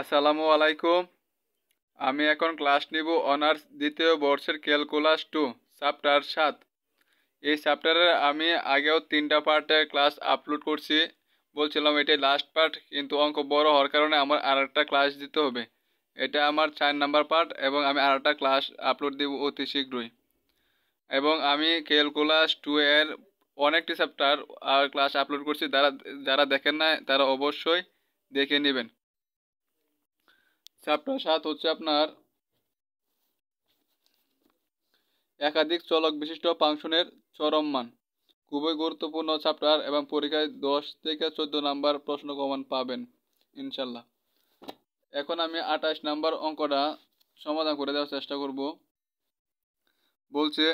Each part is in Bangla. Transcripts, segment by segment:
আসসালামু আলাইকুম। আমি এখন ক্লাস নিব অনার্স দ্বিতীয় বর্ষের ক্যালকুলাস 2 চ্যাপ্টার 7। এই চ্যাপ্টারে আমি আগেও 3টা পার্টের ক্লাস আপলোড করছি। বলছিলাম এটাই লাস্ট পার্ট, কিন্তু অঙ্ক বড় হওয়ার কারণে আমার আরেকটা ক্লাস দিতে হবে। এটা আমার 4 নাম্বার পার্ট এবং আমি আরেকটা ক্লাস আপলোড দিব অতি শীঘ্রই। এবং আমি ক্যালকুলাস 2 এর অনেকটি চ্যাপ্টার আর ক্লাস আপলোড করছি, যারা যারা দেখেন না তারা অবশ্যই দেখে নেবেন। চ্যাপ্টার 7 হচ্ছে আপনার একাধিক চলক বিশিষ্ট ফাংশনের চরম মান। খুবই গুরুত্বপূর্ণ চ্যাপ্টার এবং পরীক্ষায় 10 থেকে 14 নাম্বার প্রশ্ন কমন পাবেন ইনশাল্লাহ। এখন আমি 28 নাম্বার অঙ্কটা সমাধান করে দেওয়ার চেষ্টা করব। বলছে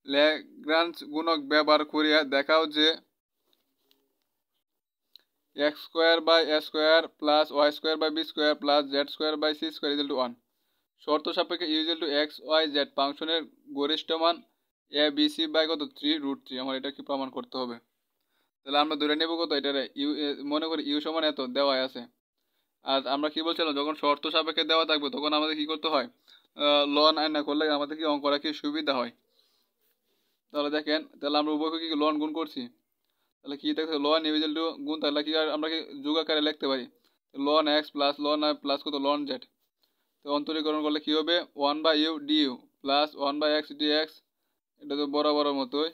ল্যাগ্রাঞ্জ গুণক ব্যবহার করিয়া দেখাও যে x square by a square plus y square by b square plus z square by c square equal to 1। শর্ত সাপেক্ষে u equal to x y z ফাংশনের গরিষ্ঠ মান এ বি সি বাই কত 3√3। আমার এটা কি প্রমাণ করতে হবে? তাহলে আমরা ধরে নেব কত এটারে ইউ, মনে করি ইউ সমান এত দেওয়া আছে। আর আমরা কি বলছিলাম, যখন শর্ত সাপেক্ষে দেওয়া থাকবে তখন আমাদের কি করতে হয়, লন আয়না করলে আমাদের কি অঙ্ক করা কি সুবিধা হয়। তাহলে দেখেন, তাহলে আমরা উভয়কে কি লন গুণ করছি, তাহলে কি দেখতে লন ইকুয়াল টু গুণ, তাহলে কি আমরা কি যোগ আকারে লিখতে পারি ln x plus ln i plus কত লন জেড। তো অন্তরীকরণ করলে কি হবে 1/u du plus 1/x dx। এটা তো বরাবর মতোই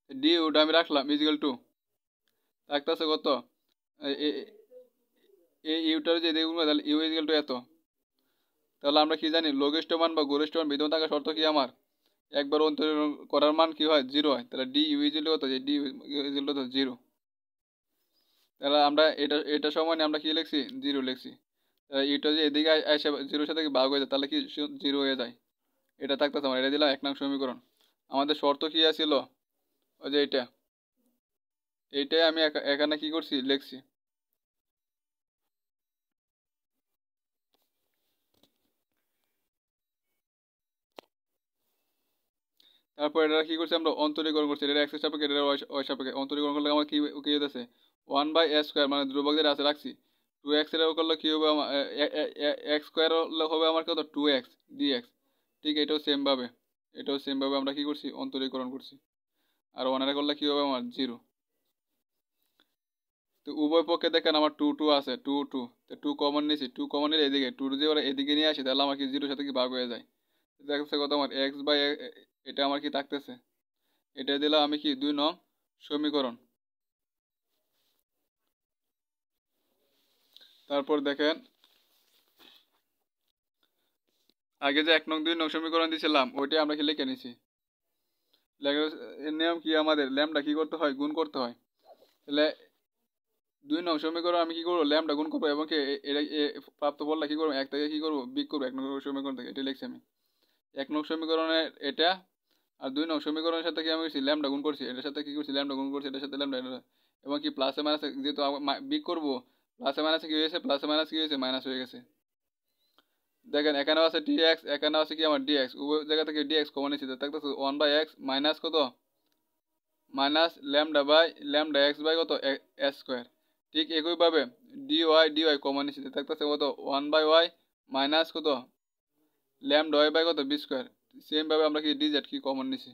ডিউটা আমি রাখলাম ইজিক্যাল টু থাকতেছে কত, এই ইউটার যে দেখুন তাহলে ইউ ইজিক্যাল টু এত। তাহলে আমরা কি জানি লঘিষ্ঠ মান বা গরিষ্ঠ মান বিদ্যমান থাকার শর্ত কি, আমার একবার অন্তরীকরণ করার মান কি হয় 0 হয়। তাহলে ডি ইউ ইজিক্যাল কত, ডি ইজিক্যাল টু 0। তাহলে আমরা এটা সমান আমরা কি লিখছি 0 লিখছি। ইউটা যে এদিকে এসে 0 সাথে ভাগ হয়ে যায় তাহলে কি 0 হয়ে যায়। এটা থাকতেছে আমার, এটা দিলাম 1 নং সমীকরণ। আমাদের শর্ত কি আছিল, ওই যে এইটাই আমি এখানে কি করছি লিখছি। তারপর এটা কি করছি আমরা অন্তরীকরণ করছি, এটা এক্সের সাপেক্ষে এটা ওয়াই সাপেক্ষে অন্তরীকরণ করলে আমার কি কি হতেছে 1/a স্কোয়ার, মানে ধ্রুবক যেটা আছে রাখছি 2x এর করলে কি হবে আমার এক্স স্কোয়ার হবে আমার কত 2x dx। ঠিক এটাও সেম ভাবে আমরা কি করছি অন্তরীকরণ করছি। আর 1 করলে কি হবে আমার 0। তো উভয় পক্ষে দেখেন আমার 2 আছে 2 তো 2 কমন নিয়েছি, 2 কমন নিলে এদিকে 2 যদি ওরা এদিকে নিয়ে আসি তাহলে আমার কি 0 সাথে কি ভাগ হয়ে যায়। দেখছে কত আমার এক্স বাই, এটা আমার কি থাকতেছে, এটা দিলাম আমি কি 2 নং সমীকরণ। তারপর দেখেন আগে যে 1 নং 2 নং সমীকরণ দিয়েছিলাম ওইটা আমরা কি লিখে নিছি। এর নিয়ম কি, আমাদের ল্যামডা কি করতে হয় গুণ করতে হয়। তাহলে 2 নং সমীকরণ আমি কি করবো ল্যামডা গুণ করবো এবং কি এটা প্রাপ্ত বললে কি করবো 1 থেকে কি করবো বিগ করবো 1 নং সমীকরণ থেকে, এটা লিখছি আমি 1 নং সমীকরণের এটা। আর 2 নং সমীকরণের সাথে কি আমি করছি ল্যামডা গুণ করছি, এটার সাথে কি করছি ল্যামডা গুণ করছি, এটার সাথে ল্যামডা এবং কি প্লাসে মাইনাসে যেহেতু বিগ করবো প্লাসে মাইনাসে কি হয়েছে, প্লাসে মাইনাস কি হয়েছে মাইনাস হয়ে গেছে। দেখেন এখানেও আছে ডিএক্স, এখানেও আছে কি আমার ডিএক্স, উভয় জায়গা থেকে ডিএক্স কমন নিচ্ছে, থাকতেছে 1/x মাইনাস কত মাইনাস ল্যামডা এক্স বাই কত এস স্কোয়ার। ঠিক একইভাবে ডিওয়াই কমন নিচ্ছে, থাকতেছে কত 1/y মাইনাস কত ল্যামডা ওয়াই বাই কত বি স্কোয়ার। সেমভাবে আমরা কি ডিজেড কি কমন নিছি।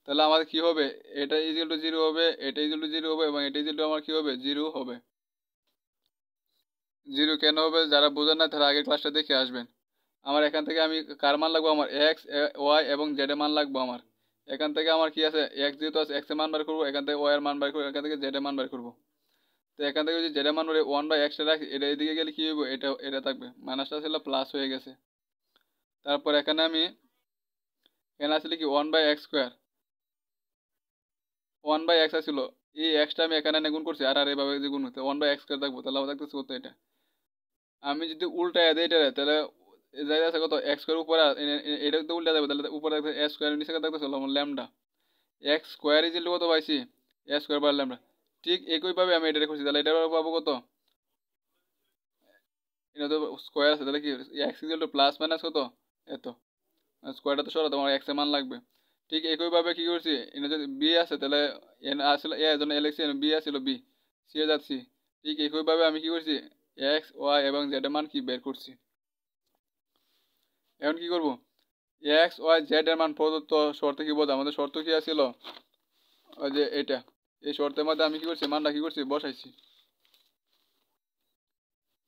তাহলে আমাদের কি হবে, এটা ইকুয়াল টু 0 হবে, এটা ইকুয়াল টু 0 হবে এবং এটা ইকুয়াল টু আমার কি হবে 0 হবে। 0 কেন হবে, যারা বোঝেন না তারা আগের ক্লাসটা দেখে আসবেন। আমার এখান থেকে আমি কার মান লাগবো, আমার এক্স ওয়াই এবং জেড এর মান লাগবো আমার। এখান থেকে আমার কি আছে এক্স যেহেতু আছে এক্স এর মান বার করবো, এখান থেকে ওয়াই এর মান বার করবো, এখান থেকে জেড এর মান বার করবো। তো এখান থেকে যদি জেড এর মান বলে 1/x রাখি, এটা এদিকে গেলে কি হবে, এটা থাকবে মাইনাসটা ছিল প্লাস হয়ে গেছে। তারপর এখানে আসলে কি 1/x স্কোয়ার 1/x ছিল, এই এক্সটা আমি এখানে গুণ করছি আর এভাবে যে গুণ হচ্ছে 1/x স্কোয়ার থাকবো। তাহলে আমার থাকতেছে কত, এটা আমি যদি উল্টায় দেই এটা তাহলে যাই আছে কত এক্স স্কোয়ার উপরে এটা তো উল্টা যাবে, তাহলে উপরে এক্স স্কোয়ার নিচে থাকতেছে ল্যামডা এক্স স্কোয়ার ইজ কত পাইছি এ স্কোয়ার বাই ল্যামডা। ঠিক একইভাবে আমি এটা করছি, তাহলে এটা পাবো কত, এটা তো স্কোয়ার আছে তাহলে কি এক্স ইজ প্লাস মাইনাস কত এত, স্কোয়ারটা তো সরাতে আমার এক্স এর মান লাগবে। ঠিক একইভাবে কি করছি, এটা যদি বি আছে তাহলে এন আসলে এ জন্য এল এক্স বি আসছিল বি সি এ যাচ্ছি। ঠিক একইভাবে আমি কি করছি এক্স ওয়াই এবং জেড এর মান কি বের করছি। এখন কি করব, এক্স ওয়াই জেড এর মান প্রদত্ত শর্তে কি বলতো, আমাদের শর্ত কি আছিল, ওই যে এটা, এই শর্তের মধ্যে আমি কি করছি, মানটা কি করছি, বসাইছি।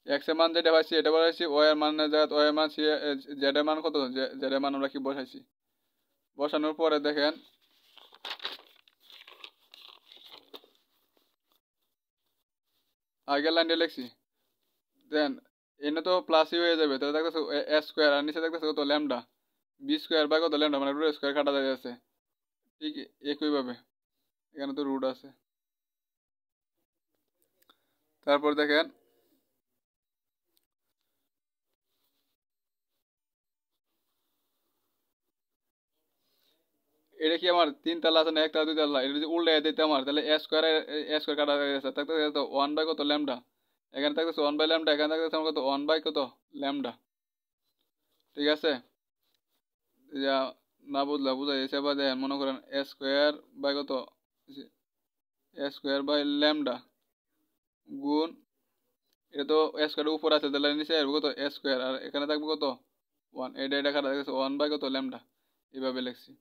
এক্স এর মান যেটা পাইছি এটা বসাইছি, ওয়াই এর মান জায়গা ওয়াই এর মান, জেড এর মান কত, জেড এর মান আমরা কি বসাইছি। বসানোর পরে দেখেন আগের লাইনটা লিখছি, দেন এনে তো প্লাসই হয়ে যাবে, তাহলে দেখতেছে এ স্কোয়ার আর নিচে দেখতেছে কত ল্যামডা, বি স্কোয়ার বাই কত ল্যামডা, মানে রুট স্কোয়ার কাটা যাচ্ছে। ঠিক একইভাবে এখানে তো রুট আছে। তারপর দেখেন এটা কি আমার তিন তালা আছে না একটা দুই তালা, এটা যদি উল্টে দিতে আমার তাহলে এ স্কোয়ার কাটা যাচ্ছে, থাকতে ওয়ান বাই কত ল্যামডা, এখানে থাকতেছে ওয়ান বাই ল্যামডা, এখানে থাকতেছে আমার কত ওয়ান বাই কত ল্যামডা। ঠিক আছে, যা না বুঝলা বুঝা যাচ্ছে। বা দেখেন মনে করেন এ স্কোয়ার বাই কত, এ স্কোয়ার বাই ল্যামডা গুণ, এটা তো এ স্কোয়ারের উপর আছে তাহলে নিচে আসবে কত এ স্কোয়ার, আর এখানে থাকবে কত ওয়ান, এটা কাটা গেছে ওয়ান বাই কত ল্যামডা, এইভাবে লিখছি।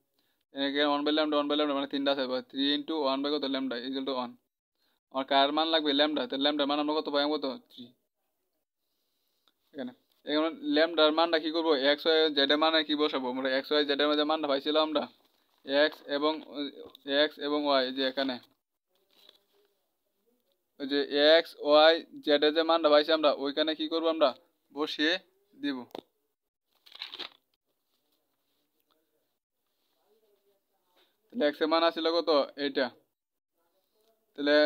এখানে ওয়ান বাই ল্যামডা মানে তিনটা আছে, থ্রি ইন্টু ওয়ান বাই কত ল্যামডা ইকুয়াল টু ওয়ান। আমার কার মান লাগবে ল্যামডা, তাহলে ল্যামডার মান আমরা কত পাই, কত থ্রি। এখানে এখন ল্যামডার মানটা কি করবো, এক্স ওয়াই জেড এর মানে কি বসাবো, আমরা এক্স ওয়াই জেড এর মধ্যে মানটা পাইছিলাম আমরা, এক্স এবং ওয়াই, যে এখানে ওই যে এক্স ওয়াই জেড এর যে মানটা পাইছি আমরা ওইখানে কি করবো, আমরা বসিয়ে দিব। তাহলে এক্স এর মান আসছিল কত এইটা, তাহলে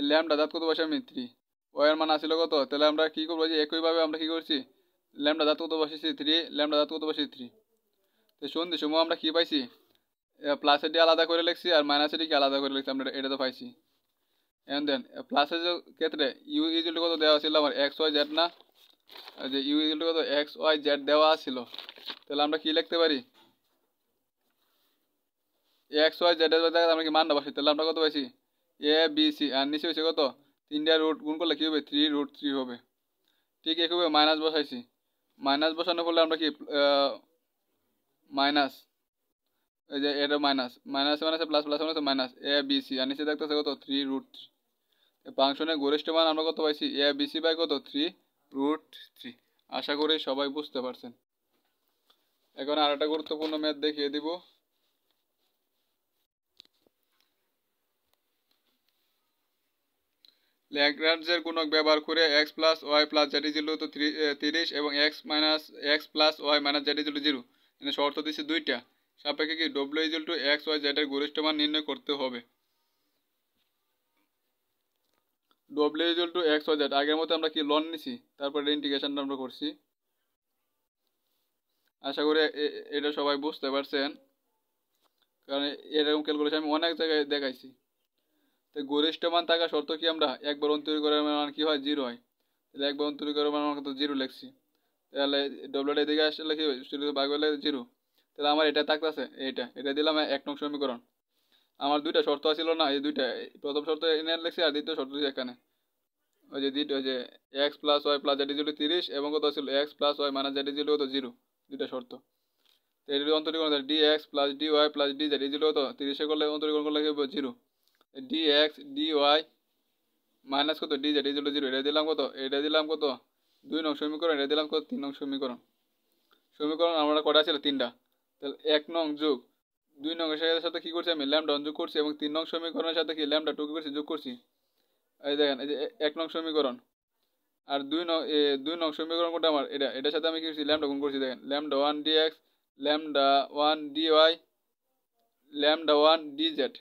ল্যামডা দাঁত কত বসে আমি থ্রি, ওয়াই এর মান আসছিল কত, তাহলে আমরা কি করবো, যে একইভাবে আমরা কি করছি, ল্যামডা দাঁত কত বসেছি থ্রি, ল্যামডা দাঁত কত বসেছি থ্রি। তো সন্ধ্যে সময় আমরা কি পাইছি, প্লাসের ডি আলাদা করে লিখছি আর মাইনাসের ডি আলাদা করে লিখছি, আমরা এটা তো পাইছি। এন্ড দেন প্লাসের ক্ষেত্রে ইউ ইকুয়াল টু কত দেওয়া ছিল আমার এক্স ওয়াই জেড না, যে ইউ ইকুয়াল টু কত এক্স ওয়াই জেড দেওয়া ছিল, তাহলে আমরা কি লিখতে পারি, এক্স ওয়াই জেড এর জায়গায় আমরা কি মানটা বসি, তাহলে আমরা কত পাইছি এ বি সি, আর নিচে হয়েছে কত তিনটা রুট গুণ করলে কি হবে থ্রি রুট থ্রি হবে। ঠিক একইভাবে মাইনাস বসাইছি, মাইনাস বসানোর ফলে আমরা কি মাইনাস, এই যে এটা minus minus minus plus plus minus minus A B C, আর নিচে দেখতেছে কত থ্রি রুট থ্রি। ফাংশনের গরিষ্ঠ মান আমরা কত পাইছি এ বি সি বাই কত থ্রি রুট থ্রি। আশা করি সবাই বুঝতে পারছেন। এখন আর একটা গুরুত্বপূর্ণ ম্যাথ দেখিয়ে দিব। ল্যাগ্রাঞ্জের গুণক ব্যবহার করে x plus y plus z is equal to 30 এবং x minus x plus y minus z is equal to 0, এখানে শর্ত দিচ্ছে দুইটা, সাপেক্ষে কি ডব্লিউ is equal to x y z এর গরিষ্ঠ মান নির্ণয় করতে হবে। ডব্লিউ is equal to x y z, আগের মতো আমরা কি লন নিছি, তারপরে ইন্টিগ্রেশনটা আমরা করছি। আশা করি এটা সবাই বুঝতে পারছেন, কারণ এরকম ক্যালকুলেশন আমি অনেক জায়গায় দেখাইছি। তো গরিষ্ঠ মান থাকা শর্ত কি, আমরা একবার অন্তরীকরণের মান কি হয় জিরো হয়, তাহলে একবার অন্তরীকরণের মান কত জিরো লিখছি, তাহলে ডব্লিউটা এদিকে আসলে কি ভাগ হলে জিরো, তাহলে আমার এটা থাকতেছে, এটা দিলাম এক নং সমীকরণ। আমার দুইটা শর্ত ছিল না, এই দুইটা, প্রথম শর্ত এনে লিখছি আর দ্বিতীয় শর্ত এখানে, ওই যে ওই যে x plus y plus z is equal to 30 এবং কত ছিল x plus y minus z is equal to zero, দুইটা শর্ত। তো এটা অন্তরীকরণ d x plus d y plus d z is equal to 30 করলে অন্তরীকরণ করলে কি zero, d x d y minus কত d z is equal to zero, এটা দিলাম কত 2 নং সমীকরণ, এটা দিলাম কত 3 নং সমীকরণ। সমীকরণ আমরা কটা ছিল তিনটা, তাহলে 1 নং যোগ 2 নং এর সাথে কি করছি আমি ল্যামডা যোগ করছি, এবং 3 নং সমীকরণের সাথে কি ল্যামডা টু কি করছি যোগ করছি। এই দেখেন এই যে 1 নং সমীকরণ আর 2 নং সমীকরণ কোনটা আমার, এটার সাথে আমি কি করছি ল্যামডা গুণ করছি, দেখেন lambda 1 dx lambda 1 dy lambda 1 dz.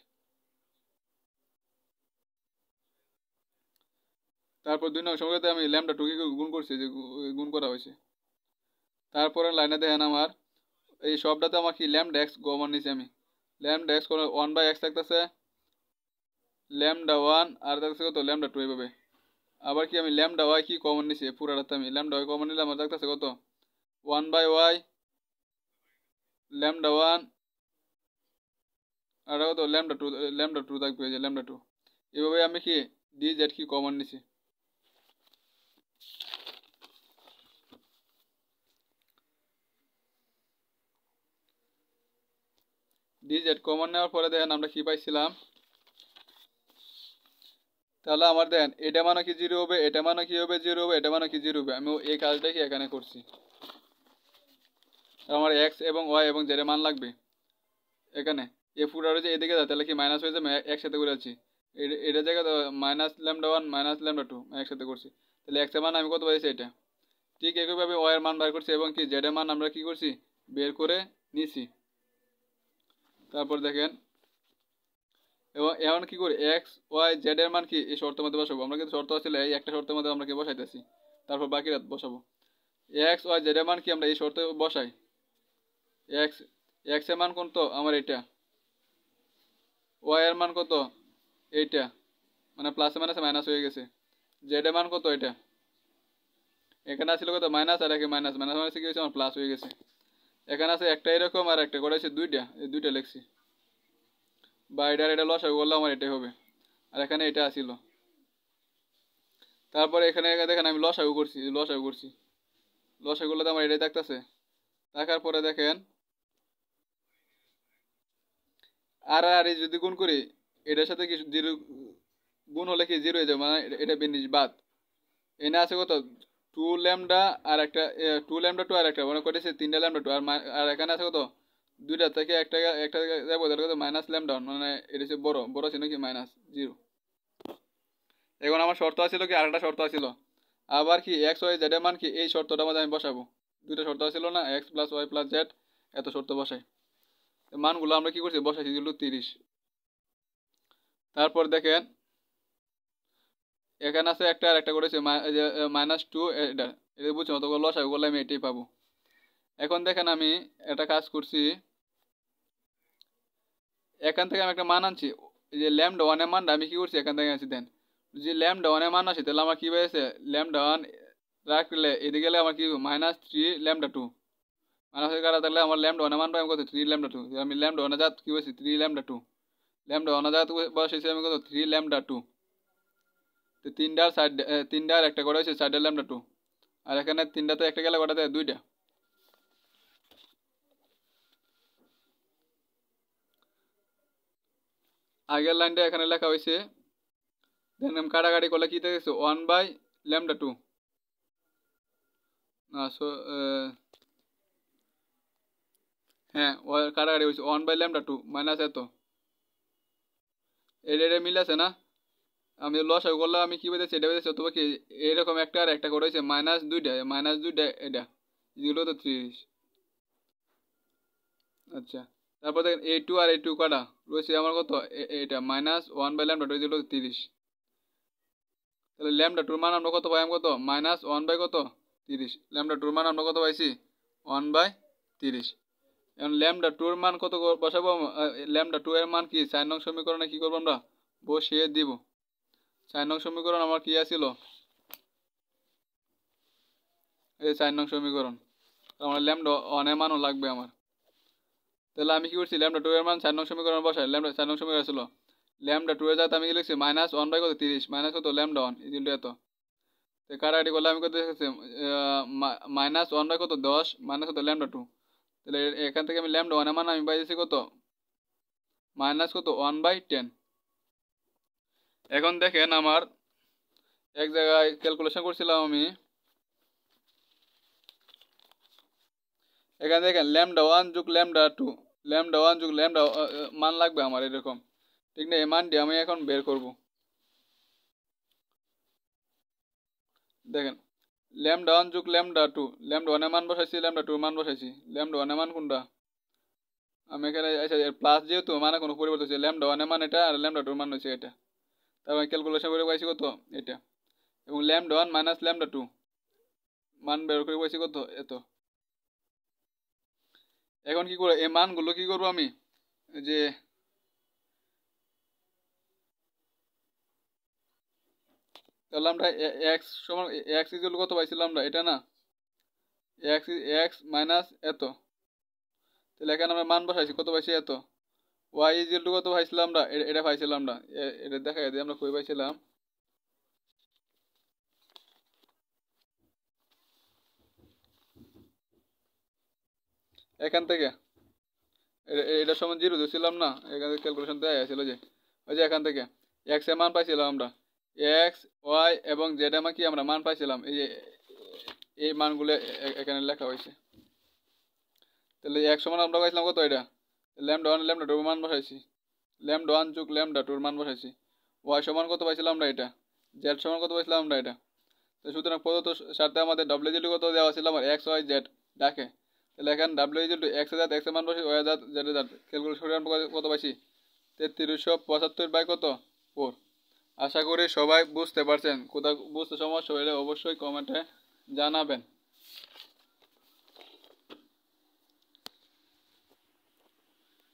তারপর 2 নং সমীকরণে আমি ল্যামডা টু কি গুণ করছি, যে গুণ করা হয়েছে। তারপরে লাইনে দেখেন আমার এই সবটাতে আমার কি ল্যামডা এক্স কমন নিছি আমি, ল্যামডা এক্স করে 1 বাই এক্স থাকতেছে ল্যামডা 1 আর থাকতেছে কত ল্যামডা 2, এইভাবে। আবার কি আমি ল্যামডা ওয়াই কি কমন নিছি, পুরাটাতে আমি ল্যামডা ওয়াই কমন নিলাম, আর থাকতেছে কত 1 বাই ওয়াই ল্যামডা 1 আর কত ল্যামডা টু থাকবে, এই যে ল্যামডা 2। এভাবে আমি কি ডি জেড কি কমন নিছি। ডিজেড কমন নেওয়ার পরে দেখেন আমরা কি পাইছিলাম, তাহলে আমার দেন এটা মানে কি জিরো হবে, এটা মানে কি হবে জিরো হবে, এটা মানে কি জিরো হবে। আমি এই কাজটাই কি এখানে করছি। আমার এক্স এবং ওয়াই এবং জেড এর মান লাগবে এখানে। এ পুরো যে এদিকে যায় তাহলে কি মাইনাস হয়ে যাবে, একসাথে করে আছি। এটা জায়গায় minus lambda one minus lambda two একসাথে করছি। তাহলে এক্স এর মান আমি কত পাইছি এটা। ঠিক একইভাবে ওয়াই এর মান বের করছি এবং কি জেড এর মান আমরা কি করছি বের করে নিছি। তারপর দেখেন এবং এখন কি করি এক্স ওয়াই জেড এর মান কি এই শর্তের মধ্যে বসাবো। আমরা কিন্তু শর্ত আসলে এই একটা শর্তের মধ্যে আমরা কি বসাইতেছি, তারপর বাকি রাত বসাবো। এক্স ওয়াই জেড এর মান কি আমরা এই শর্তে বসাই। এক্স এক্স এর মান কত আমার এটা, ওয়াই এর মান কত এইটা, মানে প্লাসে মাইনাসে মাইনাস হয়ে গেছে। জেড এর মান কত এটা, এখানে আসলে কত মাইনাস আর একে মাইনাস মাইনাস মাইনাস কি হয়েছে আমার প্লাস হয়ে গেছে। এখানে আছে একটা এরকম আর একটা করেছে দুইটা, এই দুইটা লিখছি বা এটা লসাগু করলে আমার এটাই হবে। আর এখানে এটা আসিল। তারপরে এখানে দেখেন আমি লসাগু করছি লসাগু করলে তো আমার এটাই থাকতেছে। থাকার পরে দেখেন আর আর এই যদি গুণ করি এটার সাথে কি জিরো গুণ হলে কি জিরো হয়ে যাবে, মানে এটা বিন্নিস বাদ। এনে আছে কত টু ল্যামডা আর একটা টু ল্যামডা টু আর একটা মানে করেছে তিনটা ল্যামডা টু আর এখানে আছে কত দুইটা থেকে একটা একটা যাবো তাহলে কত মাইনাস ল্যামডা মানে এটা হচ্ছে বড় বড় ছিল কি মাইনাস জিরো। এখন আমার শর্ত আছিল কি আরেকটা শর্ত আছিল আবার কি এক্স ওয়াই জেড এর মান কি এই শর্তটার মধ্যে আমি বসাবো। দুইটা শর্ত ছিল না x plus y plus z, এত শর্ত বসাই। মানগুলো আমরা কি করছি বসাইছি দিল 30। তারপর দেখেন এখানে আছে একটা আর একটা করেছে মাইনাস টু, এটা এটা বুঝছো তো লসাগু করলে আমি এটাই পাবো। এখন দেখেন আমি একটা কাজ করছি, এখান থেকে আমি একটা মান আনছি। এই যে ল্যামডা ওয়ানের মানটা আমি কি করছি এখান থেকে আনছি দেন, যে ল্যামডা ওয়ানের মান আসে তাহলে আমার কি পেয়েছে ল্যামডা ওয়ান রাখলে এদিকে গেলে আমার কি minus three lambda two minus কাটা থাকলে আমার ল্যামডা ওয়ানের মান পাই আমি কত থ্রি ল্যামডা টু। আমি ল্যামডা ওয়ানের জাত কি বলছি থ্রি ল্যামডা টু, ল্যামডা ওয়ানের জাত বসেছি আমি কত থ্রি ল্যামডা টু। তো তিনটার সাইড তিনটার একটা করে হয়েছে সাইডের ল্যামডা টু, আর এখানে তিনটাতে একটা গেলে কটাতে দুইটা। আগের লাইনটা এখানে লেখা হয়েছে দেন আমি কাটাকাটি করলে কি দেখেছি ওয়ান বাই ল্যামডা টু, হ্যাঁ কাটাকাটি হয়েছে one by lambda two minus এত, এটা মিল আছে না। আমি লসাগু করলে আমি কি বেঁধেছি এটা বেঁধেছি অথবা কি এরকম একটা আর একটা করে হয়েছে মাইনাস দুইটা এটা যেগুলো তো 30। আচ্ছা তারপর দেখেন এ টু আর এ টু কাটা রয়েছে আমার কত এটা minus one by lambda two যেগুলো 30। তাহলে ল্যামডা টুর মান আমরা কত পাই কত মাইনাস ওয়ান বাই কত 30। ল্যামডা টুর মান আমরা কত পাইছি 1/30। এখন ল্যামডা টুর মান কত বসাবো, ল্যামডা টু এর মান কি 4 নং সমীকরণে কি করবো আমরা বসিয়ে দিব। 4 নং সমীকরণ আমার কি আছিল এই 4 নং সমীকরণ, আমার ল্যামডা ওয়ানের মানও লাগবে আমার। তাহলে আমি কি করছি ল্যামডা টু এর মান 4 নং সমীকরণ বসাই, ল্যামডা 4 নং সমীকরণ ছিল ল্যামডা টু এর জায়গাতে আমি কি লিখছি মাইনাস ওয়ান বাই কত 30 মাইনাস কত ল্যামডা ওয়ান ইজিল এত। তো কাটাকাটি করলে আমি কত দেখছি মাইনাস ওয়ান বাই কত 10 মাইনাস কত ল্যামডা টু। তাহলে এখান থেকে আমি ল্যামডা ওয়ানের মান আমি পাইছি কত মাইনাস কত 1/10। এখন দেখেন আমার এক জায়গায় ক্যালকুলেশন করছিলাম আমি, এখানে দেখেন ল্যামডা ওয়ান যোগ ল্যামডা টু ল্যামডা ওয়ান যোগ ল্যামডা মান লাগবে আমার এরকম, ঠিক না। এই মানটি আমি এখন বের করব। দেখেন ল্যামডা ওয়ান যোগ ল্যামডা টু, ল্যামডা ওয়ানের মান বসাইছি ল্যামডা টুর মান বসাইছি। ল্যামডা ওয়ানের মান কোনটা আমি এখানে আচ্ছা প্লাস যেহেতু মানে কোনো পরিবর্তন হচ্ছে ল্যামডা ওয়ানের মান এটা আর ল্যামডা টুর মান হচ্ছে এটা, তারপর ক্যালকুলেশন করে পাইছি কত এটা, এবং lambda one minus lambda two মান বের করে পাইছি কত এত। এখন কি করে এই মানগুলো কি করবো আমি যে তাহলে আমরা এক্স সমান এক্স ইকুয়াল কত পাইছিলাম আমরা এটা না এক্স এক্স মাইনাস এত, তাহলে এখানে আমরা মান বসাইছি কত পাইছি এত। ওয়াই ইকুয়াল টু কত পাইছিলাম আমরা এটা পাইছিলাম আমরা এটা দেখা যায় আমরা কই পাইছিলাম এখান থেকে এটা সমান 0 ধরছিলাম না, এখানে ক্যালকুলেশন দেওয়া ছিল যে ওই যে এখান থেকে x এর মান পাইছিলাম আমরা, x y এবং z এর মান কি আমরা মান পাইছিলাম, এই যে এই মানগুলো এখানে লেখা হয়েছে। তাহলে x সমান আমরা পাইছিলাম কত, এটা ল্যামডা 1 ল্যামডা 2 মান বসাইছি, ল্যামডা 1 যোগ ল্যামডা 2 মান বসাইছি। y সমান কত পাইছিলাম আমরা, এটা z সমান কত পাইছিলাম আমরা, এটা। তো সুতরাং প্রদত্ত সাথে আমাদের w কত দেওয়া ছিল আমার x y z ডাকে, তাহলে এখানে w x x এর মান বসে y z z ক্যালকুলেশন কত পাইছি 3375 কত 4। আশা করি সবাই বুঝতে পারছেন, কোথাও বুঝতে সমস্যা হলে অবশ্যই কমেন্টে জানাবেন।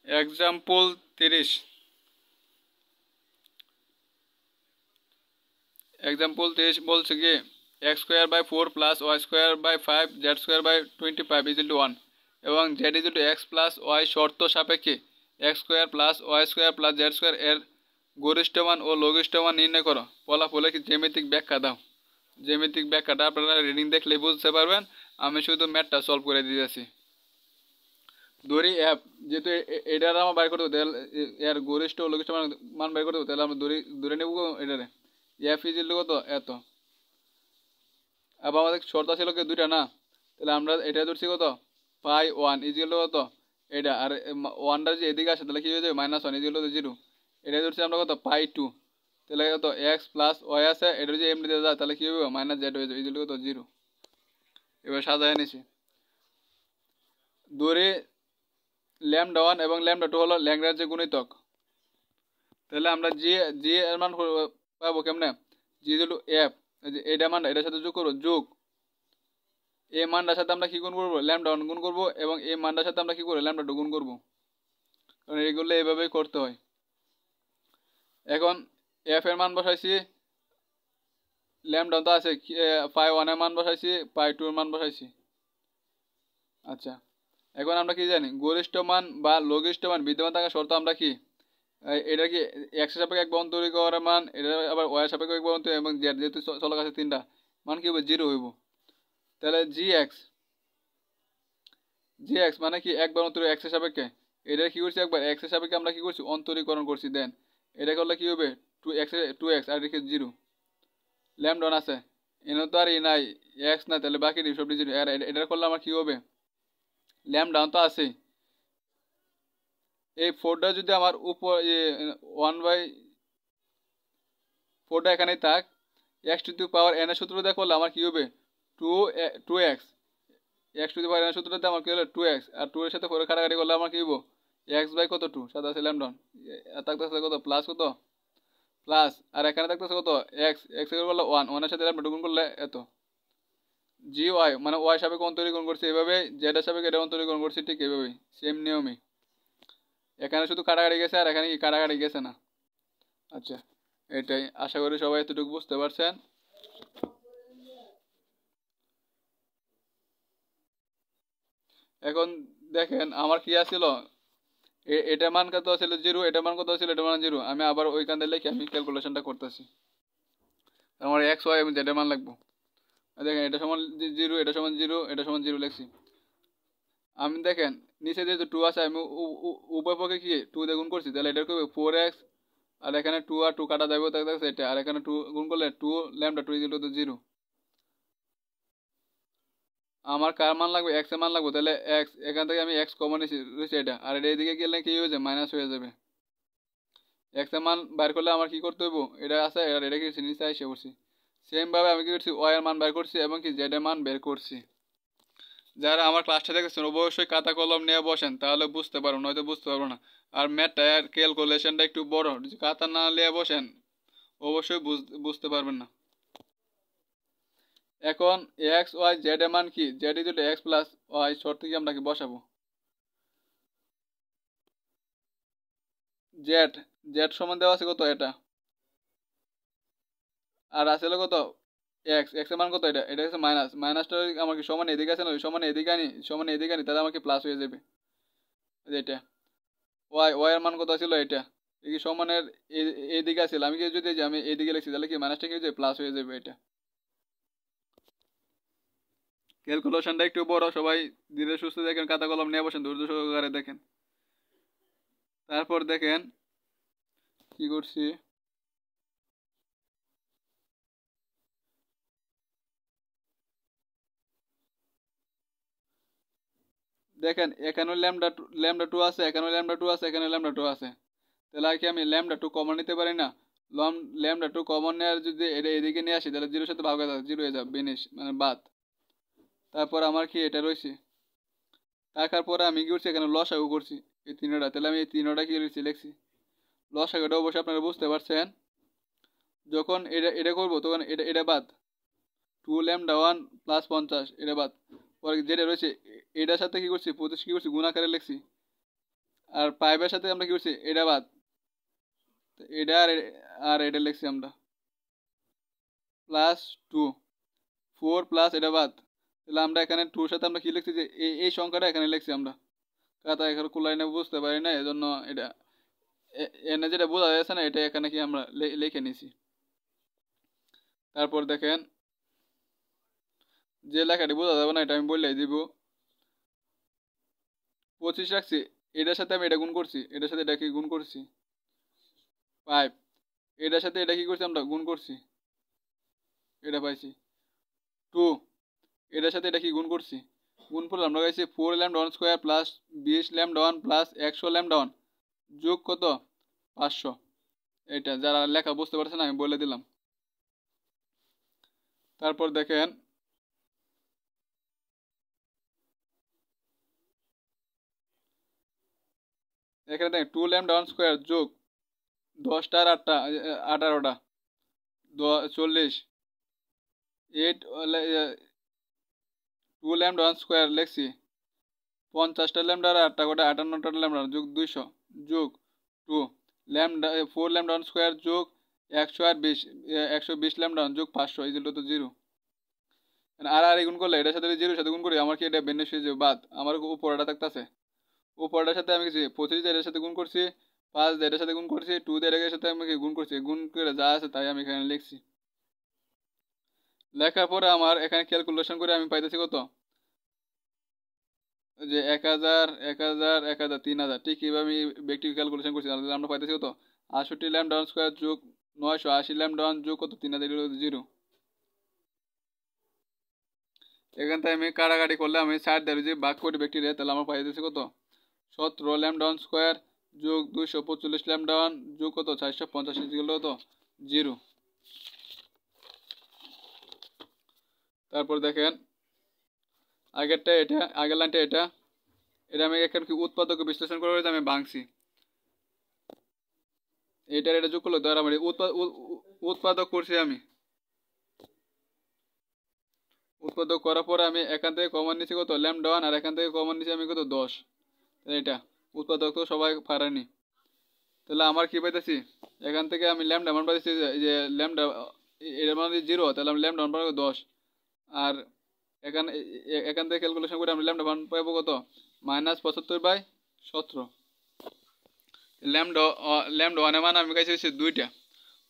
এক্সাম্পল 30, एग्जाम्पल 23 বলছে কি x square by 4 plus y square by 5 z square by 25 is equal 1 এবং z ইজ ইকুয়াল x প্লাস y শর্ত সাপেক্ষে x square plus y square plus z square এর গরিষ্ঠ মান ও লঘিষ্ঠ মান নির্ণয় করো। ফলাফলে কি জ্যামিতিক ব্যাখ্যা দাও। জ্যামিতিক ব্যাখ্যাটা আপনারা রিডিং দেখলে বুঝতে পারবেন, আমি শুধু ম্যাথটা সলভ করে দিয়েছি। ধরি f যেহেতু এটার আমরা বাইর করতে তাহলে এর গরিষ্ঠ ও লঘিষ্ঠ মান বাইর করতে তাহলে আমরা ধরে নেব এটারে f ইজ ইকুয়াল কত এত। আবার আমাদের শর্ত ছিল কি দুইটা না, তাহলে আমরা এটা ধরছি কত পাই 1 ইজ ইকুয়াল কত এটা, আর 1টা যে এদিকে আসে তাহলে কি হয়ে যাবে -1 ইজ ইকুয়াল 0। এটা ধরছি আমরা কত পাই 2, তাহলে কত x প্লাস y আছে, এটা যদি এমনি দিয়ে যায় তাহলে কি হবে -z হয়ে যাবে ইজ ইকুয়াল কত 0। এবার সাজায় নিছি, ধরে ল্যামডা 1 এবং ল্যামডা 2 হলো ল্যাগ্রাঞ্জ গুণিতক। তাহলে আমরা জি এর মান পাবো কেমনে, জি ইজ ইকুয়াল f, এটা মান এটার সাথে যোগ করব, যোগ এই মানটার সাথে আমরা কি গুণ করব ল্যামডা 1 গুণ করব এবং এই মানটার সাথে আমরা কি করব ল্যামডা 2 গুণ করব, কারণ এগুলো এইভাবেই করতে হয়। এখন f এর মান বসাইছি, ল্যামডা তো আছে, পাই 1 এর মান বসাইছি, পাই 2 এর মান বসাইছি। আচ্ছা, এখন আমরা কি জানি গরিষ্ঠ মান বা লঘিষ্ঠ মান বিদ্যমান থাকার শর্ত আমরা কি, এটা কি x এর সাপেক্ষে এক বন্ধ তৈরি করার মান, এটা আবার y এর সাপেক্ষে এক বন্ধ তৈরি এবং z যেহেতু চলক আছে তিনটা মান কি হবে 0 হইব। তাহলে gx মানে কি একবার অন্তর x এর সাপেক্ষে, এটা কি করছি একবার x এর সাপেক্ষে আমরা কি করছি অন্তরীকরণ করছি, দেন এটা করলে কি হবে 2x আর এদিকে 0, ল্যামডা 1 আছে এনে তো আর নাই x না, তাহলে বাকি সবটি 0, আর এটা করলে আমার কি হবে ল্যামডা তো আছে, এই 4টা যদি আমার উপর 1/4টা এখানেই থাক, x to the power n এর সূত্র দিয়ে করলে আমার কি হবে 2x, x to the power n এর সূত্রতে আমার কি হলো 2x, আর 2 এর সাথে 4 কাটাকাটি করলে আমার কি হবে x বাই কত 2 সাদা আছে ল্যামডা থাকতেছে কত প্লাস কত প্লাস, আর এখানে থাকতেছে কত x এর করলে 1 এর সাথে ল্যামডা গুণ করলে এত, gy মানে y সাপেক্ষে অন্তরীকরণ করছি এভাবে, z এর সাপেক্ষে এটা অন্তরীকরণ করছি ঠিক এইভাবেই সেম নিয়মে। এখানে শুধু কাটাকাটি গেছে আর এখানে কি কাটাকাটি গেছে না। আচ্ছা, এটাই, আশা করি সবাই এতটুকু বুঝতে পারছেন। এখন দেখেন আমার কি আসছিল, এটা মান কত ছিল 0, এটা মান কত ছিল, এটা মান 0, আমি আবার ওইখান থেকে লিখে আমি ক্যালকুলেশনটা করতেছি। আমার x y এবং z এর মান লাগবো, দেখেন এটা সমান 0, এটা সমান 0, এটা সমান 0 লিখছি আমি। দেখেন নিচে যেহেতু 2 আছে আমি উভয় পক্ষে কি 2 দিয়ে গুণ করছি, তাহলে এটা কি হবে 4x, আর এখানে 2 আর 2 কাটা যাবে দেখছে এটা, আর এখানে 2 গুণ করলে 2 ল্যামডা 2 ইকুয়াল টু 0। আমার কার মান লাগবে x এর মান লাগবে, তাহলে x এখান থেকে আমি x কমন নিয়েছি এটা, আর এটা এদিকে গেলে কি হয়ে যাবে মাইনাস হয়ে যাবে। x এর মান বের করলে আমার কি করতে হবে, এটা আছে আর এটা কি নিচে এসে পড়ছি, সেম ভাবে আমি কি করছি y এর মান বের করছি এবং কি z এর মান বের করছি। যারা আমার ক্লাসটা দেখেছেন অবশ্যই খাতা কলম নিয়ে বসেন, তাহলে বুঝতে পারবো, নয়তো বুঝতে পারবো না। আর ম্যাথটা আর ক্যালকুলেশনটা একটু বড়, যদি খাতা না নিয়ে বসেন অবশ্যই বুঝতে পারবেন না। এখন x y z এর মান কি, z equal to x plus y শর্ত কি আমরা কি বসাবো, z সমান দেওয়া আছে কত এটা, আর আসলে কত x এর মান কত, এটা হচ্ছে মাইনাসটা আমার কি সমান এদিকে আছে না, সমান এদিকে আনি তাহলে আমার কি প্লাস হয়ে যাবে এটা। y এর মান কত ছিল এটা, এই কি সমানের এইদিকে আছে, আমি কি যদি আমি এইদিকে লিখছি তাহলে কি মাইনাসটা কি হয়ে যাবে প্লাস হয়ে যাবে। এটা ক্যালকুলেশনটা একটু বড়, সবাই ধীরে সুস্থ দেখেন, খাতা কলম নিয়ে বসেন, ধৈর্য সহকারে দেখেন। তারপর দেখেন কি করছি, দেখেন এখানেও ল্যামডা টু আছে, এখানেও ল্যামডা টু আছে, এখানে ল্যামডা টু আছে। তাহলে আর কি আমি ল্যামডা টু কমন নিতে পারি না? ল্যামডা টু কমন নেওয়ার যদি এটা এদিকে নিয়ে আসি তাহলে জিরোর সাথে ভাগ হয়ে যাবে, জিরো হয়ে যাবে, বিনিশ মানে বাদ। তারপর আমার কি এটা রয়েছে, তারপর পরে আমি কি করছি এখানে লসাগু করছি এই তিনটা। তাহলে আমি এই তিনটা কি লিখছি লসাগুটা অবশ্যই আপনারা বুঝতে পারছেন। যখন এটা এটা করবো তখন এটা এটা বাদ, 2λ1 প্লাস 50 এটা বাদ। পরে যেটা রয়েছে এটার সাথে কি করছি 25 কি করছি গুণ আকারে লিখছি। আর 5 সাথে আমরা কি করছি এটা বাদ, এটা আর এটা লিখছি আমরা প্লাস 2, 4 প্লাস এটা বাদ। তাহলে আমরা এখানে 2 সাথে আমরা কি লিখছি যে এই সংখ্যাটা এখানে লিখছি আমরা, কাতা এখানে কুলাইনে বুঝতে পারি না, এজন্য এটা এনে যেটা বোঝা যাচ্ছে না এটা এখানে কি আমরা লিখে নিছি। তারপর দেখেন যে লেখাটি বোঝা যাবে না এটা আমি বললেই দিব। 25 রাখছি, এটার সাথে আমি এটা গুণ করছি, এটার সাথে এটা কি গুণ করছি 5, এটার সাথে এটা কি করছি আমরা গুণ করছি, এটা পাইছি 2, এটার সাথে এটা কি গুণ করছি, গুণ করলে আমরা পাইছি 4λ1 স্কোয়ার প্লাস 20λ1 প্লাস 100λ1 যোগ কত 500। এটা যারা লেখা বুঝতে পারছেন আমি বলে দিলাম। তারপর দেখেন এখানে দেখেন 2λ1 স্কোয়ার যোগ 10টা আর 8টা 18টা 40, 8 2λ1 স্কোয়ার লিখছি 50টা ল্যামডা আর 8টা করে 58টা ল্যামডা যোগ 200 যোগ 2 ল্যামডা 4λ1 স্কোয়ার যোগ 100 আর 20 120 ল্যামডা যোগ 500 ইকুয়াল টু 0। আর আর গুণ করলে এটার সাথে জিরোর সাথে গুণ করি আমার কি এটা বেনিফিট হয়ে যাবে বাদ, আমার উপরটা থাকতেছে। উপরটার সাথে আমি কিছু 25 এর সাথে গুণ করছি, 5 এর সাথে গুণ করছি, 2 এর সাথে আমি গুণ করছি, গুণ করে যা আছে তাই আমি এখানে লিখছি। লেখার পরে আমার এখানে ক্যালকুলেশন করে আমি পাইতেছি কত যে 1000 1000 1000 3000, ঠিক এইভাবে আমি ব্যক্তি ক্যালকুলেশন করছি। তাহলে আমরা পাইতেছি কত 68λ1 স্কোয়ার যোগ 980λ1 যোগ কত 3000 জিরো। এখান থেকে আমি কাটাকাটি করলে আমি 60 দ্বারা যে ভাগ করি ব্যক্তিরে তাহলে আমার পাইতেছি কত 17λ1 স্কোয়ার যোগ 245λ1 যোগ কত 450 ইকুয়াল কত 0। তারপর দেখেন আগেরটা এটা, আগের লাইনটা এটা, এটা আমি এখানে কি উৎপাদক বিশ্লেষণ করে আমি ভাঙছি, এটার এটা যোগ করলো ধর আমার উৎপাদক করছি আমি। উৎপাদক করার পরে আমি এখান থেকে কমন নিচ্ছি কত λ1 আর এখান থেকে কমন নিচ্ছি আমি কত 10। এটা উৎপাদক তো সবাই পারেনি। তাহলে আমার কি পাইতেছি এখান থেকে আমি ল্যামডা মান পাইতেছি যে ল্যামডা এর মান 0, তাহলে আমি ল্যামডা মান পাবো 10। আর এখানে এখান থেকে ক্যালকুলেশন করে আমি ল্যামডা মান পাবো কত -75/17। ল্যামডা ল্যামডা ওয়ানের মান আমি কাছে হচ্ছে 2টা।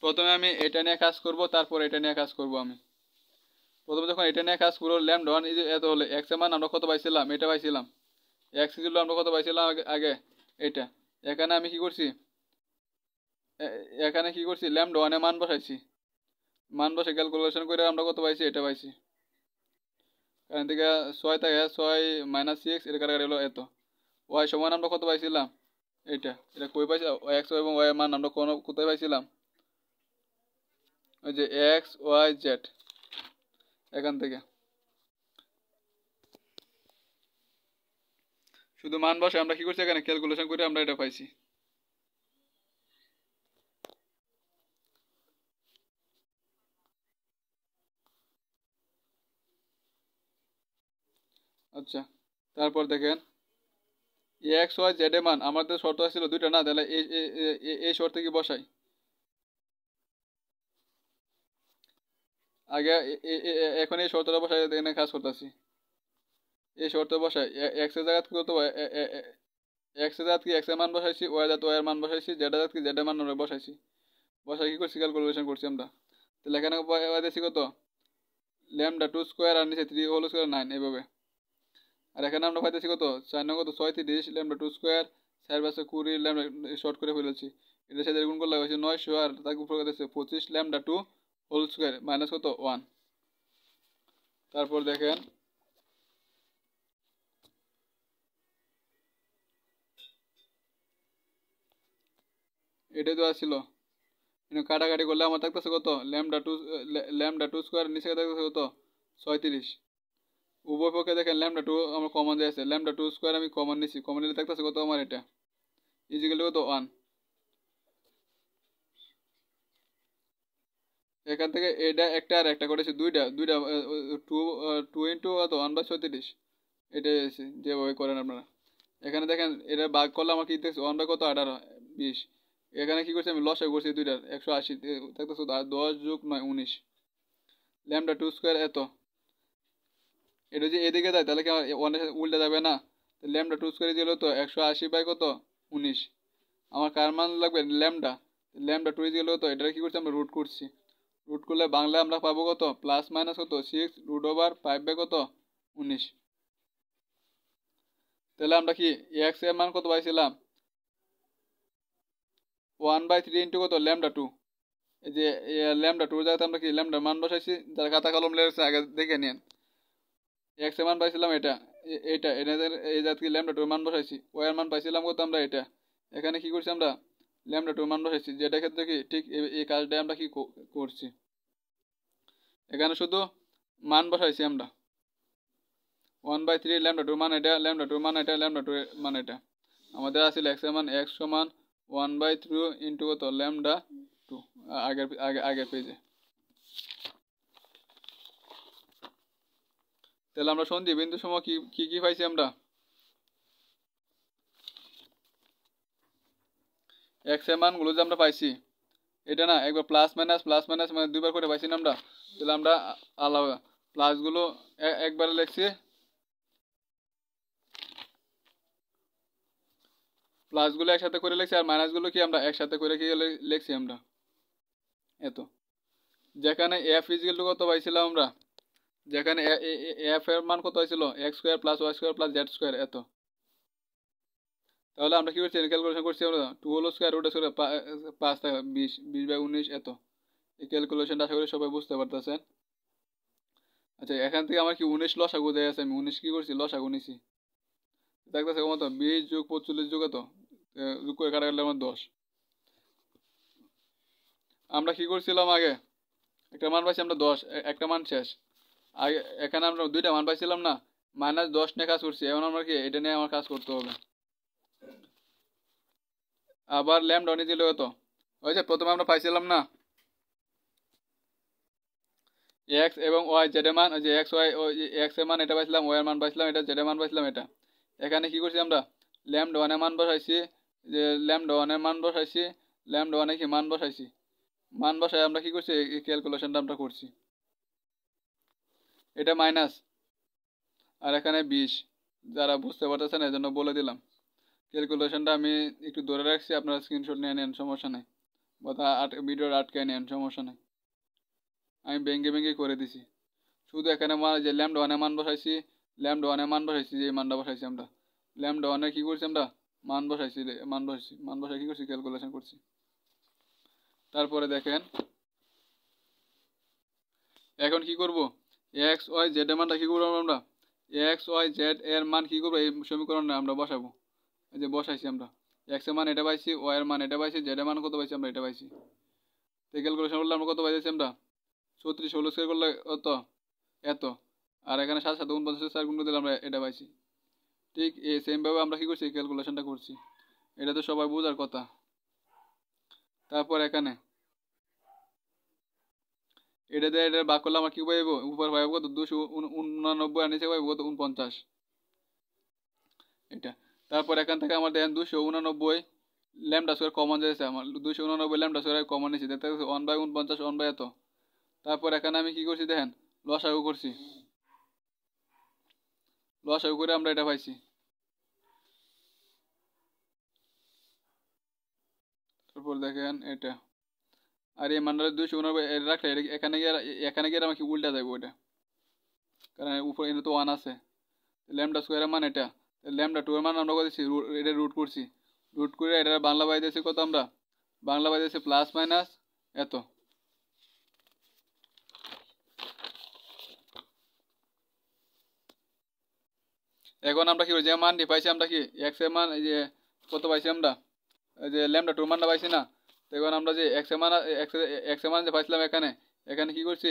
প্রথমে আমি এটা নিয়ে কাজ করব, তারপর এটা নিয়ে কাজ করব। আমি প্রথমে যখন এটা নিয়ে কাজ করবো ল্যামডা ওয়ান এত হলে এক্স এর মান আমরা কত পাইছিলাম, এটা পাইছিলাম এক্স ছিল আমরা কত পাইছিলাম আগে এটা। এখানে আমি কি করছি এখানে কি করছি ল্যামডা ওয়ানের মান বসাইছি, মান বসে ক্যালকুলেশন করে আমরা কত পাইছি এটা পাইছি। এখান থেকে 6 থেকে 6 - 6 এর কারণে হলো এত। ওয়াই সমান আমরা কত পাইছিলাম এটা, এটা কই পাইছি এক্স এবং ওয়াই এর মান আমরা কোথায় পাইছিলাম ওই যে এক্স ওয়াই জেড এখান থেকে। শুধু মান বসে আমরা কি করছি এখানে ক্যালকুলেশন করে আমরা এটা পাইছি। আচ্ছা তারপর দেখেন এক্স ওয়াই জেড এর মান আমাদের শর্ত ছিল 2টা না, তাহলে এই শর্ত কি বসাই আগে এখন এই শর্তটা বসাই এখানে কাজ করতেছি। এই শর্ত বসাই এক্স এর জায়গা কত এক্স এর জায়গা কি এক্স এর মান বসাইছি, ওয়াই জায়গা ওয়াই এর মান বসাইছি, জেড এর জায়গা কি জেড এর মান বসাইছি। বসাই কি করছি ক্যালকুলেশন করছি আমরা। তাহলে এখানে পাইতেছি কত λ2 স্কোয়ার আর নিচে 3 হোল স্কোয়ার 9 এইভাবে। আর এখানে আমরা পাইতেছি কত 4 কত 36 λ2 স্কোয়ার 4 × 20 ল্যামডা শর্ট করে ফেলেছি। এটার সাথে গুণ করলে হয়েছে 900 আর তাকে উপরে কত 25 ল্যামডা 2 হোল স্কয়ার মাইনাস কত 1। তারপর দেখেন এটা তো ছিল কাটাকাটি করলে আমার থাকতেছে কত ল্যামডা 2 স্কয়ার নিচে থাকতেছে কত 36। উভয় পক্ষে দেখেন ল্যামডা 2 আমার কমন যাচ্ছে, ল্যামডা 2 স্কয়ার আমি কমন নিছি, কমন নিলে থাকতেছে কত আমার এটা ইজিক্যাল কত 1। এখান থেকে এটা একটা আর একটা করেছে দুইটা 2 ইন্টু কত 1/36 এটাই আছে যেভাবে করেন আপনারা। এখানে দেখেন এটা ভাগ করলে আমার কি দেখছে 1 বাই কত 18 20। এখানে কি করছি আমি লসাগু করছি দুইটার 180 থাকতেছে 10 যোগ 9 19 ল্যামডা 2 স্কয়ার এত। এটা যে এদিকে যায় তাহলে কি আমার অনেক উল্টে যাবে না? ল্যামডা 2 স্কয়ার দিলে তো 180 বাই কত 19। আমার কার মান লাগবে ল্যামডা 2 দিলে তো এটা কি করছি আমরা রুট করছি, রুট করলে বাংলা আমরা পাবো কত প্লাস মাইনাস কত 6 রুট ওভার 5 বাই কত 19। তাহলে আমরা কি এক্স এর মান কত পাইছিলাম 1/3 ইন্টু কত ল্যামডা 2। এই যে ল্যামডা 2 জায়গাতে আমরা কি ল্যামডার মান বসাইছি, যারা খাতা কলম লেগেছে আগে দেখে নিন। এক্স এর মান পাইছিলাম এটা এইটা এনাদের এই জাত কি ল্যামডা 2 এর মান বসাইছি, ওয়াই এর মান পাইছিলাম কত আমরা এটা। এখানে কি করছি আমরা ল্যামডা 2 এর মান বসাইছি, যেটা ক্ষেত্রে কি ঠিক এই কাজটাই আমরা কি করছি। এখানে শুধু মান বসাইছি আমরা 1/3 ল্যামডা 2 মান এটা, ল্যামডা 2 মান এটা, ল্যামডা 2 মান এটা। আমাদের আছে এক্স এর মান x সমান 1/3 ইন্টু কত ল্যামডা 2 আগের পেজে। তাহলে আমরা সন্ধি বিন্দু সময় কি পাইছি আমরা এক্স এর মানগুলো যে আমরা পাইছি এটা না একবার প্লাস মাইনাস মানে দুইবার করে পাইছি না আমরা। তাহলে আমরা আলাদা প্লাসগুলো একবারে লিখছি, প্লাসগুলো একসাথে করে লিখছি আর মাইনাসগুলো কি আমরা একসাথে করে কি লিখছি আমরা এত। যেখানে এফ ইজিক্যাল টু কত পাইছিলাম আমরা, যেখানে এফ এর মান কত হয়েছিল x square plus y square plus z square এত। তাহলে আমরা কি করছি ক্যালকুলেশন করছি আমরা 2 হোল স্কোয়ার রুট স্কোয়ার 5 টাকা 20/19 এত। এই ক্যালকুলেশনটা আশা করি সবাই বুঝতে পারতেছেন। আচ্ছা এখান থেকে আমার কি 19 লসাগু দেয় আছে, আমি 19 কি করছি লসাগু নিছি, দেখতেছে কত 20 যোগ 45 যোগ এত যোগ করে কাটা কাটলে আমার 10। আমরা কি করছিলাম আগে একটা মান পাইছি আমরা 10, একটা মান শেষ। আগে এখানে আমরা দুইটা মান পাইছিলাম না, -10 নিয়ে কাজ করছি, এখন আমরা কি এটা নিয়ে আমার কাজ করতে হবে। আবার ল্যামডা নিয়ে দিলে হতো ওই যে প্রথমে আমরা পাইছিলাম না এক্স এবং ওয়াই জেড এর মান, ওই যে এক্স ওয়াই এক্স এর মান এটা পাইছিলাম, ওয়াই এর মান পাইছিলাম এটা, জেড এর মান পাইছিলাম এটা। এখানে কি করছি আমরা ল্যামডা 1 এর মান বসাইছি, যে ল্যামডা 1 এর মান বসাইছি, ল্যামডা 1 এ কি মান বসাইছি, মান বসাই আমরা কি করছি এই ক্যালকুলেশনটা আমরা করছি। এটা মাইনাস আর এখানে 20, যারা বুঝতে পারতেছেন এই জন্য বলে দিলাম। ক্যালকুলেশনটা আমি একটু ধরে রাখছি, আপনারা স্ক্রিনশট নিয়ে নেন সমস্যা নেই, বা ভিডিওর আটকে নেন সমস্যা নেই, আমি ভেঙে করে দিছি। শুধু এখানে যে ল্যামডা 1 এর মান বসাইছি, ল্যামডা 1 এর মান বসাইছি, যে মানটা বসাইছি আমরা ল্যামডা 1 এর কি করছি আমরা মান বসাইছি, মান বসাই কি করছি ক্যালকুলেশন করছি। তারপরে দেখেন এখন কি করব এক্স ওয়াই জেড এর মানটা কি করবো আমরা, এক্স ওয়াই জেড এর মান কি করবো এই সমীকরণে আমরা বসাবো। এই যে বসাইছি আমরা এক্স এর মান এটা পাইছি, ওয়াই এর মান এটা পাইছি, জেড এর মান কত পাইছি আমরা এটা পাইছি। তো ক্যালকুলেশন করলে আমরা কত পাইছি আমরা 34 হোল স্কয়ার করলে কত এত, আর এখানে 7 7 49 4 গুণ করে দিলে আমরা এটা পাইছি। ঠিক এই সেম ভাবে আমরা কি করছি ক্যালকুলেশনটা করছি, এটা তো সবাই বোঝার কথা। তারপর এখানে এটা দিয়ে এটা ভাগ করলে আমরা কি পাইব, উপর পাইব কত 289 আর নিচে পাইব কত 49 এটা। তারপর এখান থেকে আমার দেখেন 289 ল্যামডা স্কয়ার কমন যাচ্ছে, আমার 289 ল্যামডা স্কয়ার কমন নিয়েছি, দেখতে 1/49 1 বাই এত। তারপর এখানে আমি কি করছি দেখেন লসাগু করছি, লসাগু করে আমরা এটা পাইছি। তারপর দেখেন এটা আর এই মানটা 289 রাখলে এখানে গিয়ে আমাকে উল্টা যাবে ওটা, কারণ উপরে এনে তো 1 আছে। ল্যামডা স্কয়ারের মান এটা, ল্যামডা 2 এর মান আমরা করেছি এটা রুট করছি, রুট করে এটা বাংলা পাইতেছি কত আমরা বাংলা পাইতেছি প্লাস মাইনাস এত। এখন আমরা কি করি যে মানটি পাইছি আমরা কি এক্স এর মান এই যে কত পাইছি আমরা এই যে ল্যামডা 2 মানটা পাইছি না। তো এখন আমরা যে এক্স এর মান যে পাইছিলাম এখানে এখানে কি করছি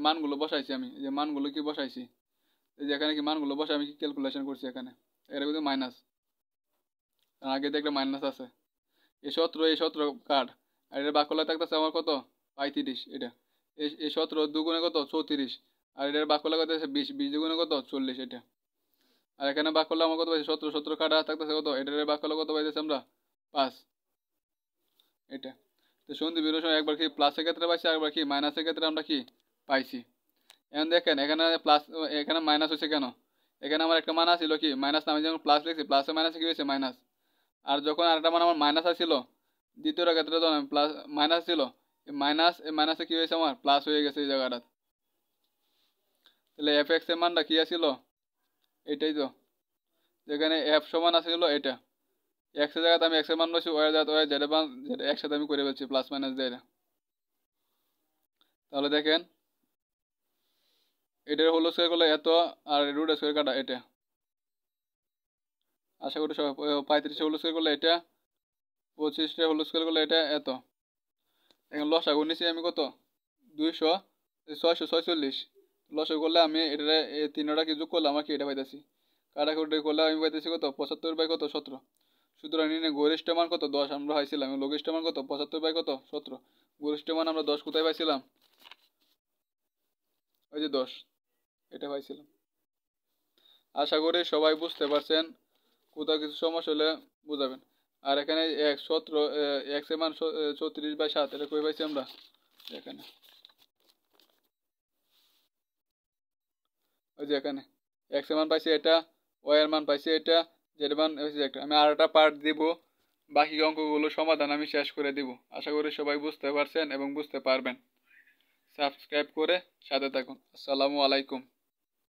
মানগুলো বসাইছি আমি যে মানগুলো কি বসাইছি এই যে এখানে কি মানগুলো বসে আমি কি ক্যালকুলেশন করছি এখানে এটা কিন্তু মাইনাস আগে দেখলে মাইনাস আছে এই 17 কার্ড আর এর বাকলা থাকতেছে আমার কত 35 এটা এই 17 দুগুণে কত 34 আর এটার বাকলা কত আছে 20 দুগুণে কত 40 এটা আর এখানে বাক করলে আমার কত পাইছে 17 কাটা থাকতেছে কত এটার বাক করলে কত পাইতেছে আমরা 5 এটা। তো সন্ধি বিরোধন একবার কি প্লাসের ক্ষেত্রে পাইছি একবার কি মাইনাসের ক্ষেত্রে আমরা কি পাইছি। এখন দেখেন এখানে প্লাস এখানে মাইনাস হচ্ছে কেন এখানে আমার একটা মান আসছিল কি মাইনাস না আমি যখন প্লাস লিখছি প্লাসে মাইনাসে কি হয়েছে মাইনাস আর যখন আরেকটা মান আমার মাইনাস আসছিল দ্বিতীয়টা ক্ষেত্রে যখন প্লাস মাইনাস ছিল মাইনাসে কি হয়েছে আমার প্লাস হয়ে গেছে এই জায়গাটা। তাহলে এফ এক্স এর মানটা কি আসছিল এটাই তো যেখানে এফ সমান আসছিল এটা এক্স এর জায়গাতে আমি এক্স এর মান বসি ওয়াই জায়গাতে ওয়াই জেড এর মান জেড একসাথে আমি করে ফেলছি প্লাস মাইনাস দিয়ে। তাহলে দেখেন এটার হোল স্কয়ার করলে এত আর রুট স্কয়ার কাটা এটা আশা করি সবাই 35 হোল স্কয়ার করলে এটা 25 হোল স্কয়ার করলে এটা এত। এখন লসাগু নিছি আমি কত 200 646 লসাগু করলে আমি এটা এই তিনটা কি যোগ করলে আমার কি এটা পাইতেছি কাটাকুটি করলে আমি পাইতেছি কত 75 বাই কত 17। সুতরাং নির্ণয় গরিষ্ঠ মান কত 10 আমরা পাইছিলাম লঘিষ্ঠ মান কত 75 বাই কত 17 গরিষ্ঠ মান আমরা 10 কোথায় পাইছিলাম ওই যে 10 এটা পাইছিলাম। আশা করি সবাই বুঝতে পারছেন কোথাও কিছু সমস্যা হলে বুঝাবেন। আর এখানে 17 এক্স এর মান 34 বাই 7 এটা কই পাইছি আমরা এখানে ওই যে এখানে এক্স এর মান পাইছি এটা ওয়াই এর মান পাইছি এটা জেড এর মান হচ্ছে একটা আমি আর একটা পার্ট দিব বাকি অঙ্কগুলো সমাধান আমি শেষ করে দিব। আশা করি সবাই বুঝতে পারছেন এবং বুঝতে পারবেন। সাবস্ক্রাইব করে সাথে থাকুন। আসসালামু আলাইকুম।